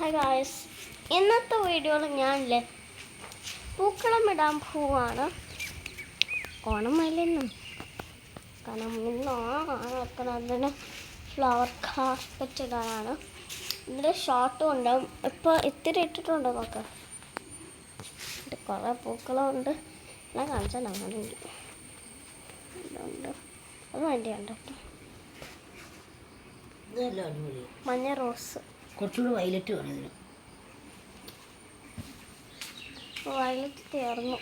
Hi guys, ഇന്നത്തെ വീഡിയോയിൽ ഞാനില്ലേ പൂക്കളം ഇടാൻ പോവാണ്. ഓണമല്ലെന്നും കാരണം ഇന്ന് ഓണമാണ് വെക്കണതിന് ഫ്ലവർ കാർപ്പറ്റ് ഇടാനാണ്. ഇതിൻ്റെ ഷോർട്ടും ഉണ്ട്. ഇപ്പോൾ ഇത്തിരി ഇട്ടിട്ടുണ്ട്. നോക്കാം, കുറേ പൂക്കളുണ്ട്. ഞാൻ കാണിച്ചാൽ അങ്ങനെ ഇതുണ്ട്. അത് വേണ്ടിയുണ്ട് കേട്ടോ. മഞ്ഞ റോസ്, കുറച്ചുകൂടെ വയലറ്റ് വേണം ഇതിന്. വയലറ്റ് തീർന്നു.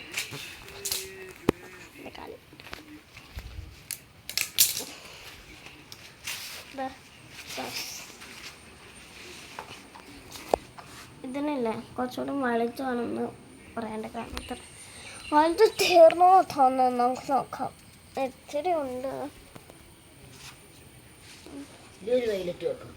ഇതിനില്ലേ കുറച്ചുകൂടി വയലറ്റ് വേണമെന്ന് പറയേണ്ട കാരണത്തിൽ വയലറ്റ് തീർന്നോ തോന്നുന്നു. നമുക്ക് നോക്കാം, ഇത്തിരി ഉണ്ട്. ഇതൊരു വയലറ്റ് വെക്കണം.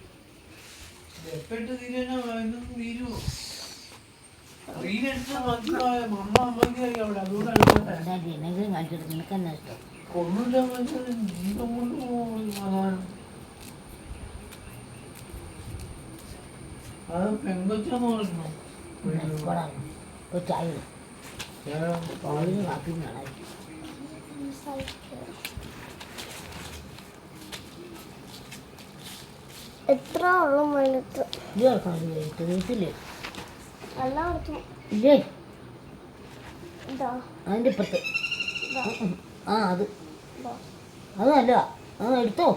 എത്ര ഉള്ളു വയലറ്റ്? വീട്ടില് എല്ലായിടത്തും ഇല്ലേ? ഇതാ അതിൻ്റെ ഇപ്പുറത്ത്. അത് നല്ല എടുത്തോ.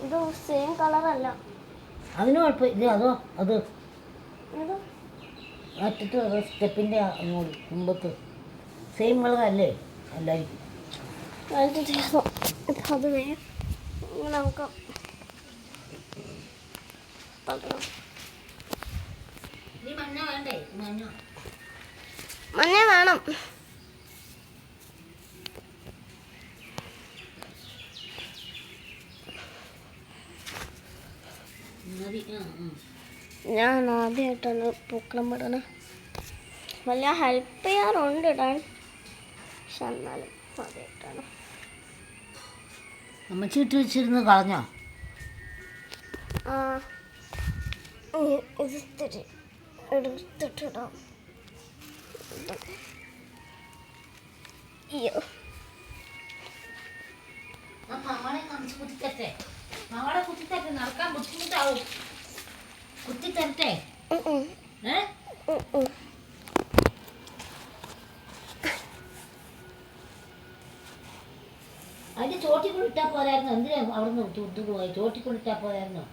ഇത് സെയിം കളറല്ല. അതിന് കുഴപ്പമില്ല. അതോ അത് അറ്റത്ത് സ്റ്റെപ്പിൻ്റെ അങ്ങോട്ട് മുമ്പത്ത് സെയിം കളറല്ലേ എല്ലാവർക്കും. അത് നമുക്ക് മഞ്ഞ വേണം. ഞാൻ ആദ്യമായിട്ടാണ് പൂക്കളം ഇടണ. വലിയ ഹെൽപ്പ് ചെയ്യാറുണ്ട് ഇടാൻ, പക്ഷെ എന്നാലും ആദ്യമായിട്ടാണ്. അമ്മച്ചി ഇട്ട് വെച്ചിരുന്ന് കളഞ്ഞോ? ഇത് ഇത്തിരി എടുത്തിട്ടിടാം. അയ്യോ, നടക്കാൻ ബുദ്ധിമുട്ടാവും. കുത്തിത്തരട്ടെ? അതിന്റെ ചോട്ടിക്കൊണ്ട് ഇട്ടാ പോരായിരുന്നു. എന്തിനാ അവിടുന്ന് തുട്ടുപോയി? ചോട്ടിക്കൊണ്ട് ഇട്ടാ പോരായിരുന്നോ?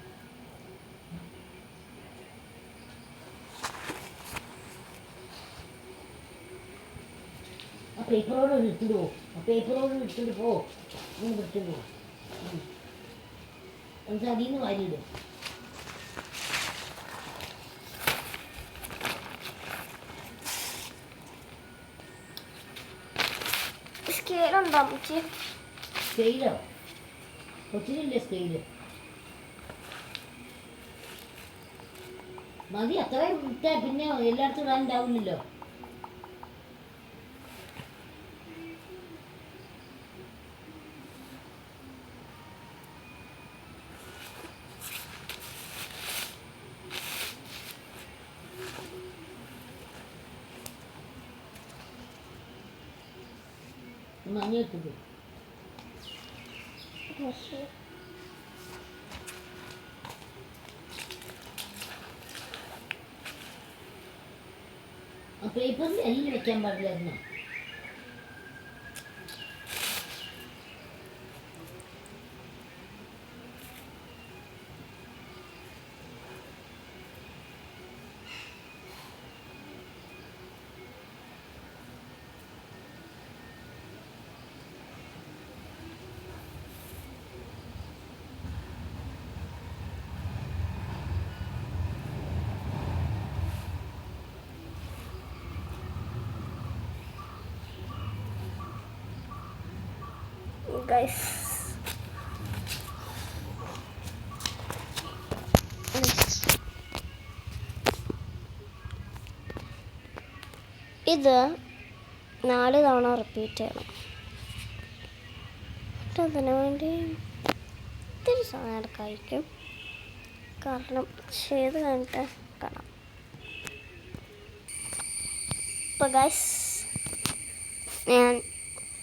ആ പേപ്പറോട് എടുത്തിട്ട് പോ. എടുത്തിട്ട് പോ. എടുത്തിട്ട് പോ. എന്നിട്ട് അതിൽ നിന്ന് വാരിയിടും. സ്കെയിലുണ്ടോ അമ്മച്ചി? സ്കെയിലോ? കൊച്ചിനില്ലേ സ്കെയില്? മതി. അത്രയും ഇട്ടാൽ പിന്നെ എല്ലായിടത്തും ഇടാനുണ്ടാവില്ലല്ലോ. മഞ്ഞ ഇട്ടത് പേപ്പറിൽ എല്ലാം വെക്കാൻ പാടില്ലായിരുന്നോ? guys. ഇത് 4 തവണ റിപ്പീറ്റ് ചെയ്യണം. അതിന് വേണ്ടി ഇത്തിരി സമയം എടുക്കായിരിക്കും. കാരണം ചെയ്ത് കഴിഞ്ഞിട്ട് കാണാം. അപ്പോൾ ഗൈസ് ഞാൻ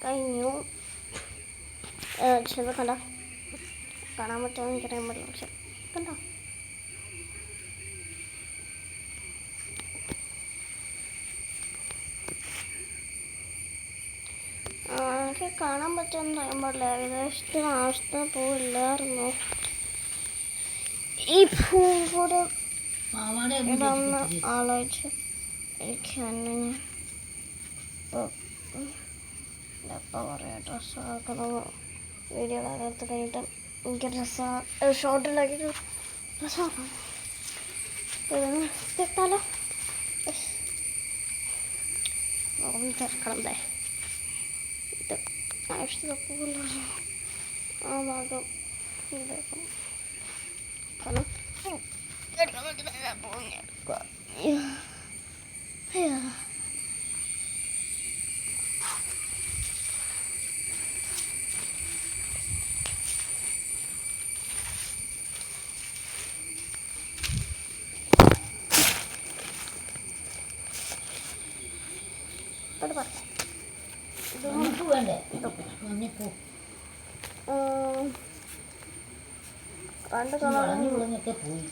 കഴിഞ്ഞു. ചിലപ്പോൾ കണ്ടോ, കാണാൻ പറ്റുമോ എനിക്കറിയാൻ പറ്റില്ല, പക്ഷെ കണ്ടോ എനിക്ക് കാണാൻ പറ്റുമെന്ന് പറയാൻ പാടില്ല. ഏകദേശത്തിന് ആവശ്യത്തിന് പൂവില്ലായിരുന്നു. ഈ പൂവും കൂടെ ഇതൊന്ന് ആലോചിച്ച് ഇരിക്കുകയാണ് ഞാൻ. എപ്പോൾ പറയാം ഡ്രസ്സാക്കുന്നത് വീഡിയോ എടുത്ത് കഴിഞ്ഞിട്ട് എനിക്ക് ഡ്രസ്സ് ഷോർട്ടിലാക്കി ഡ്രസ്സാണ് ഇതൊന്ന് കിട്ടാലോ. ഒന്ന് തിരക്കണം തേ ഇത് ആവശ്യത്തിന് പൂവില്ല ആ ഭാഗം ഇതേക്കും കാരണം എടുക്കാൻ പറ്റുന്നില്ല. പോകുന്ന വേണ്ടേ മഞ്ഞപ്പൂ രണ്ട് വളഞ്ഞു വിളഞ്ഞൊക്കെ പോയി.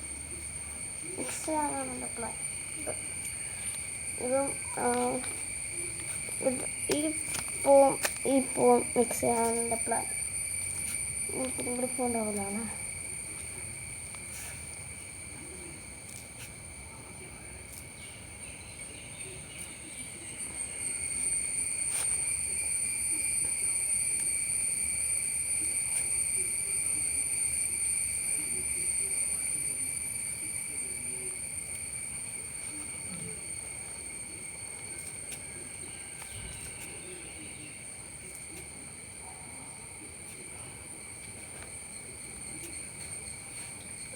മിക്സ് ചെയ്യാനാണ് എൻ്റെ പ്ലാൻ. ഇതും ഈ പൂവും മിക്സ് ചെയ്യാനാണ് എൻ്റെ പ്ലാൻ. പിന്നെ ഇവിടെ പൂണ്ടാവില്ലാണ്.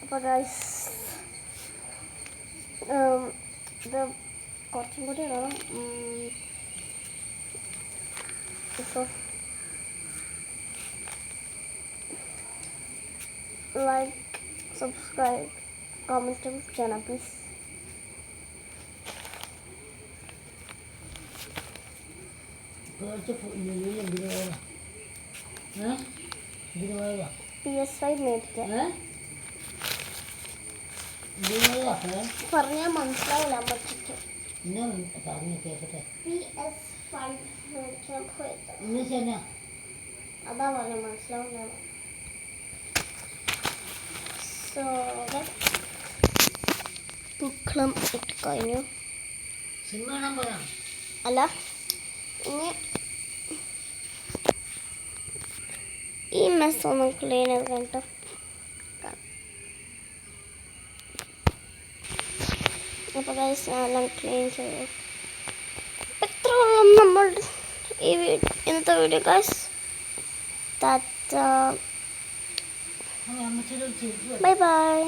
അപ്പോൾ ഗൈസ് ഇത് കുറച്ചും കൂടി ഇടണം. ഇപ്പോൾ ലൈക്ക്, സബ്സ്ക്രൈബ്, കമൻറ്റും ചെയ്യണം പ്ലീസ്. PS5 മേടിക്കാൻ പറഞ്ഞാൽ മനസ്സിലാവില്ല അമ്മച്ചിക്ക്. PS5 മേടിക്കാൻ പോയത് അതാ പറഞ്ഞ മനസ്സിലാവില്ല. സോ പൂക്കളം ഇട്ട് കഴിഞ്ഞു. അല്ല ഇനി ഈ മെസ്സ് ഒന്ന് ക്ലീൻ ചെയ്ത് കഴിഞ്ഞിട്ട് അപ്പോൾ ഗൈസ് എല്ലാം ക്ലീൻ ചെയ്തു. എത്ര നമ്മളുടെ ഈ ഇന്നത്തെ വീഡിയോ ഗൈസ്. Bye bye.